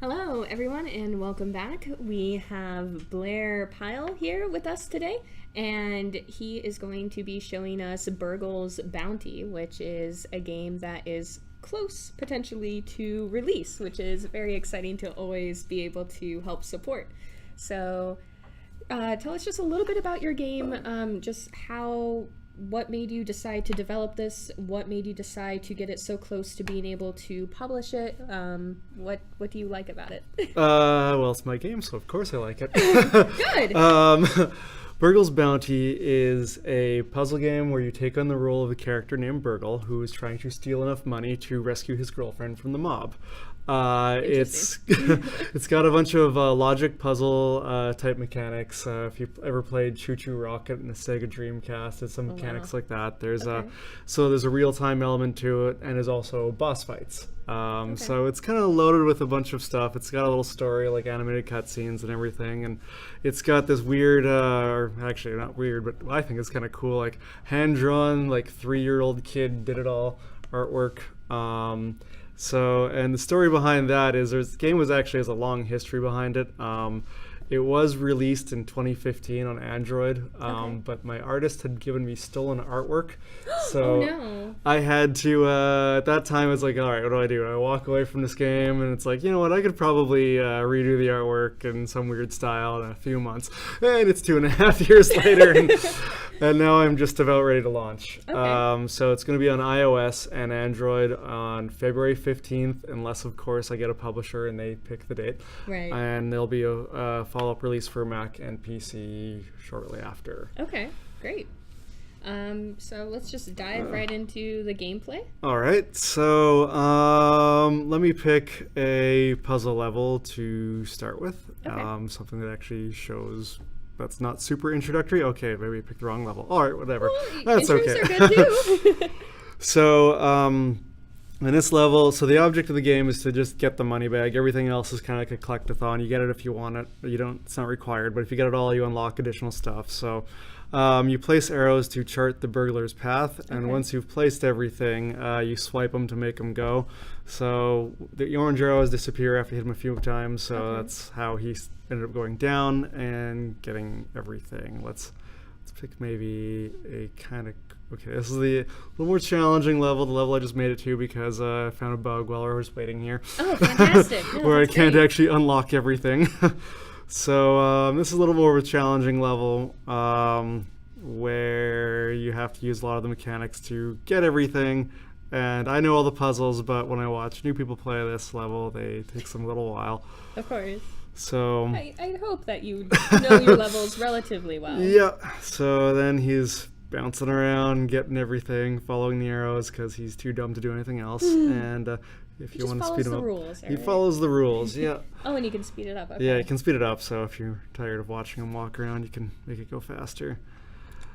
Hello, everyone, and welcome back. We have Blair Pyle here with us today, and he is going to be showing us Burgle's Bounty, which is a game that is close, potentially, to release, which is very exciting to always be able to help support. So, tell us just a little bit about your game, what made you decide to develop this? What made you decide to get it so close to being able to publish it? What do you like about it? Well, it's my game, so of course I like it. Good. Burgle's Bounty is a puzzle game where you take on the role of a character named Burgle, who is trying to steal enough money to rescue his girlfriend from the mob. It's got a bunch of logic puzzle type mechanics. If you ever played Choo Choo Rocket in a Sega Dreamcast, there's some mechanics like that. There's there's a real time element to it, and there's also boss fights. So it's kind of loaded with a bunch of stuff. It's got a little story, like animated cutscenes and everything, and it's got this weird, or actually not weird, but I think it's kind of cool, like hand-drawn, like 3-year-old kid did it all artwork. And the story behind that is this game has a long history behind it. It was released in 2015 on Android, but my artist had given me stolen artwork. So I had to, at that time, I was like, all right, what do? I walk away from this game, and it's like, you know what, I could probably redo the artwork in some weird style in a few months. And it's 2.5 years later, and now I'm just about ready to launch. So it's going to be on iOS and Android on February 15th, unless, of course, I get a publisher and they pick the date. Right. And there'll be a follow-up release for Mac and PC shortly after. Okay, great. So let's just dive right into the gameplay. All right, so let me pick a puzzle level to start with. Something that actually shows that's not super introductory. Okay, maybe I picked the wrong level. All right, whatever. Well, that's okay. Intros are good too. So in this level, so the object of the game is to just get the money bag. Everything else is kind of like a collectathon. You get it if you want it. You don't. It's not required, but if you get it all, you unlock additional stuff. So you place arrows to chart the burglar's path, and once you've placed everything, you swipe them to make them go. So the orange arrows disappear after you hit them a few times. So that's how he ended up going down and getting everything. Let's pick maybe a kind of. Okay, this is the little more challenging level, the level I just made it to because I found a bug while I was waiting here. Oh, fantastic. Where I can't actually unlock everything. So this is a little more of a challenging level where you have to use a lot of the mechanics to get everything. And I know all the puzzles, but when I watch new people play this level, they take some little while. Of course. So I hope that you know your levels relatively well. Yeah, so then he's bouncing around, getting everything, following the arrows because he's too dumb to do anything else. And if you want to speed him up, he follows the rules. Yeah. Oh, and you can speed it up. Okay. Yeah, you can speed it up. So if you're tired of watching him walk around, you can make it go faster.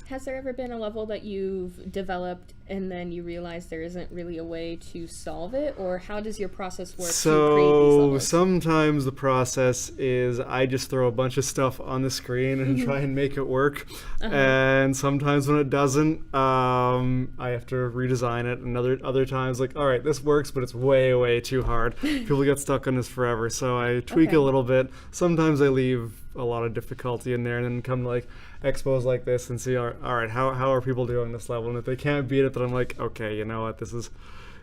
Has there ever been a level that you've developed and then you realize there isn't really a way to solve it? Or how does your process work to create these levels? Sometimes the process is I just throw a bunch of stuff on the screen and try and make it work. And sometimes when it doesn't, I have to redesign it. And other times, like, all right, this works, but it's way, way too hard. People get stuck on this forever. So I tweak a little bit. Sometimes I leave a lot of difficulty in there and then come to like expos like this and see, all right, how are people doing this level? And if they can't beat it, then I'm like, okay, you know what, this is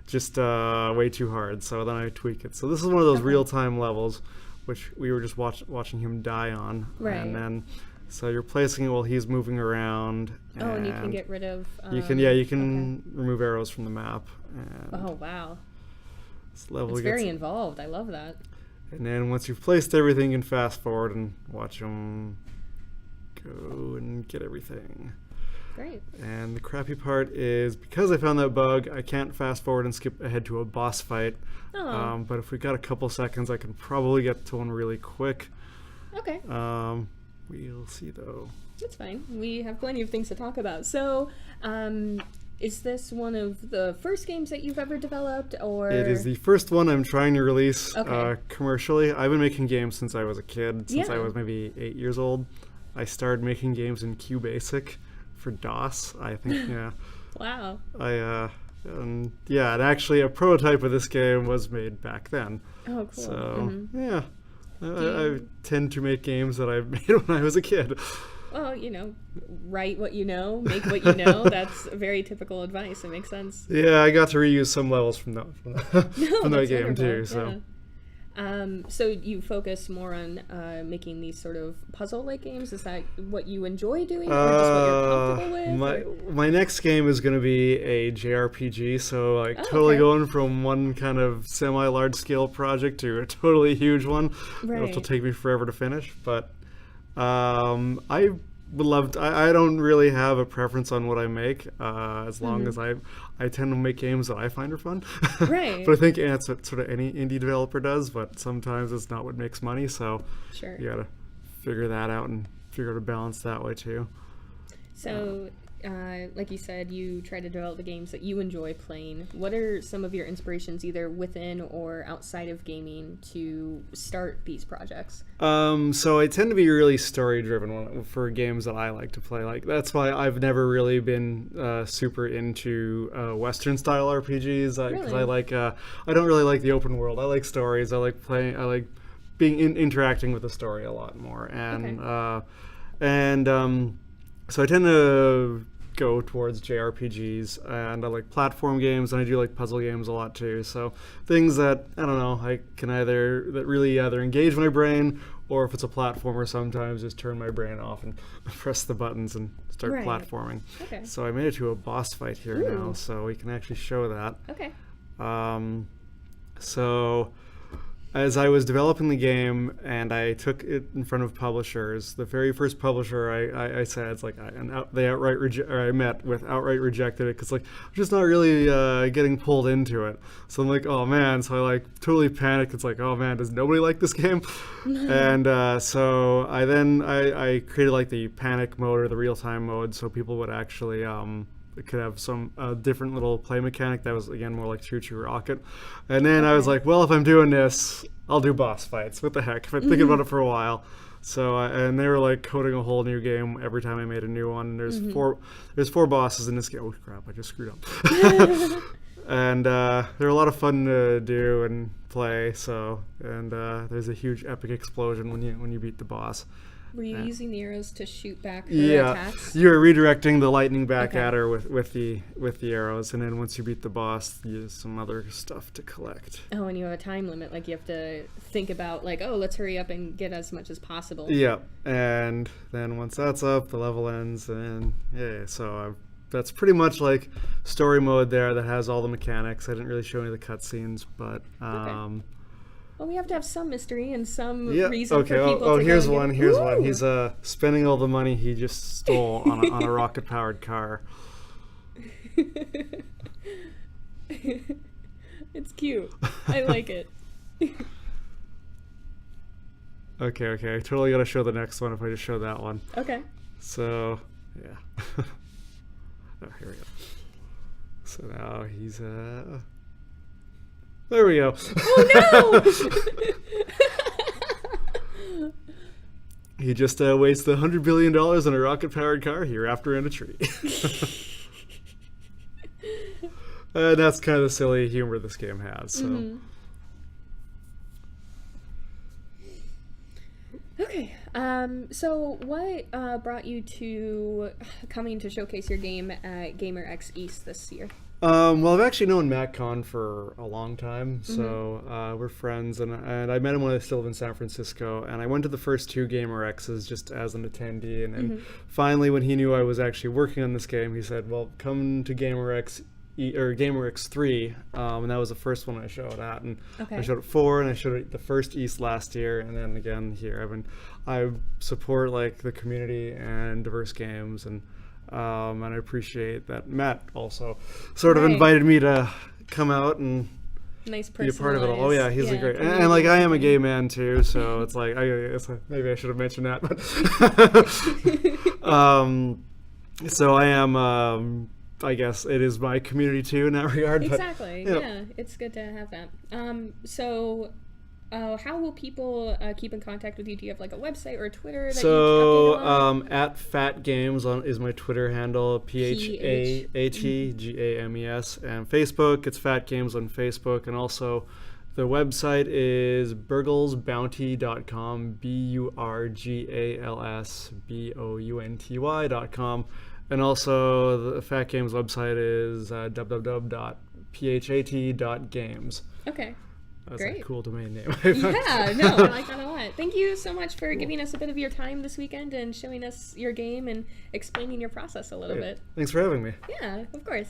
just way too hard. So then I tweak it. So this is one of those real-time levels, which we were just watching him die on. Right. And then, so you're placing it while he's moving around. And you can get rid of... you can remove arrows from the map. And oh, wow. This level it's very involved. I love that. And then once you've placed everything, you can fast forward and watch him go and get everything. Great. And the crappy part is because I found that bug, I can't fast forward and skip ahead to a boss fight. But if we got a couple seconds, I can probably get to one really quick. Okay. We'll see though. That's fine. We have plenty of things to talk about. So, is this one of the first games that you've ever developed, or...? It is the first one I'm trying to release commercially. I've been making games since I was a kid, since I was maybe 8 years old. I started making games in QBasic for DOS, I think, yeah. Wow. And yeah, and actually a prototype of this game was made back then. Oh, cool. So yeah, I tend to make games that I made when I was a kid. Well, write what you know, make what you know. That's very typical advice. It makes sense. Yeah, I got to reuse some levels from that game wonderful. too. So. Yeah. So you focus more on making these sort of puzzle-like games? Is that what you enjoy doing, or just what you're comfortable with? My next game is going to be a JRPG, so totally going from one kind of semi-large-scale project to a totally huge one, which will take me forever to finish. But I would love to, I don't really have a preference on what I make, as long as I tend to make games that I find are fun. Right. But I think that's what sort of any indie developer does, but sometimes it's not what makes money, so you gotta figure that out and figure out a balance that way too. So like you said, you try to develop the games that you enjoy playing. What are some of your inspirations, either within or outside of gaming, to start these projects? So I tend to be really story-driven for games that I like to play. Like, that's why I've never really been super into Western-style RPGs. Because I don't really like the open world. I like stories. I like playing. I like interacting with the story a lot more. And so I tend to go towards JRPGs, and I like platform games, and I do like puzzle games a lot too. So things that, I don't know, I can that really either engage my brain, or if it's a platformer, sometimes just turn my brain off and press the buttons and start platforming. Okay. So I made it to a boss fight here now, so we can actually show that. Okay. So as I was developing the game and I took it in front of publishers, the very first publisher I said, it's like, I met with outright rejected it, because like I'm just not really getting pulled into it. So I'm like, oh man, so I totally panicked. It's like, oh man, does nobody like this game? And so I created the panic mode, or the real-time mode, so people would actually could have some different little play mechanic that was, again, more like Choo Choo Rocket. And then I was like, well, if I'm doing this, I'll do boss fights. What the heck? I've been thinking about it for a while. So and they were coding a whole new game every time I made a new one. There's four bosses in this game. Oh crap, I just screwed up. And they're a lot of fun to do and play. So there's a huge epic explosion when you beat the boss. Were you using the arrows to shoot back her attacks? You were redirecting the lightning back at her with the arrows, and then once you beat the boss, you have some other stuff to collect. Oh, and you have a time limit. You have to think about let's hurry up and get as much as possible. Yeah, and then once that's up, the level ends, and so that's pretty much story mode there that has all the mechanics. I didn't really show any of the cutscenes, but well, we have to have some mystery and some reason for people to here's one. He's spending all the money he just stole on a rocket-powered car. It's cute. I like it. Okay. I totally gotta show the next one if I just show that one. Okay. So, yeah. Oh, here we go. So now he's there we go. Oh no! He just wastes the $100 billion on a rocket-powered car here after in a tree. And that's kind of the silly humor this game has. So. Okay. So what brought you to coming to showcase your game at GaymerX East this year? Well, I've actually known Matt Kahn for a long time, so we're friends, and I met him when I still lived in San Francisco, and I went to the first two GaymerX's just as an attendee, and then finally, when he knew I was actually working on this game, he said, well, come to GaymerX, or GaymerX 3, and that was the first one I showed at, and I showed at 4, and I showed at the first East last year, and then again here. I support the community and diverse games, and I appreciate that Matt also sort of invited me to come out and be a part of it all. Oh yeah, he's a great, and I am a gay man too, so it's maybe I should have mentioned that, but so I am. I guess it is my community too in that regard. Exactly. But, yeah, it's good to have that. So How will people keep in contact with you? Do you have like a website or a Twitter that So you update on? at Phat Games is my Twitter handle, PHATGAMES, and Facebook. It's Phat Games on Facebook, and also the website is burglesbounty.com, BURGALSBOUNTY.com, and also the Phat Games website is www.phat.games. Okay. That's Great. a cool domain name. Yeah, no, I like that a lot. Thank you so much for giving us a bit of your time this weekend and showing us your game and explaining your process a little bit. Thanks for having me. Yeah, of course.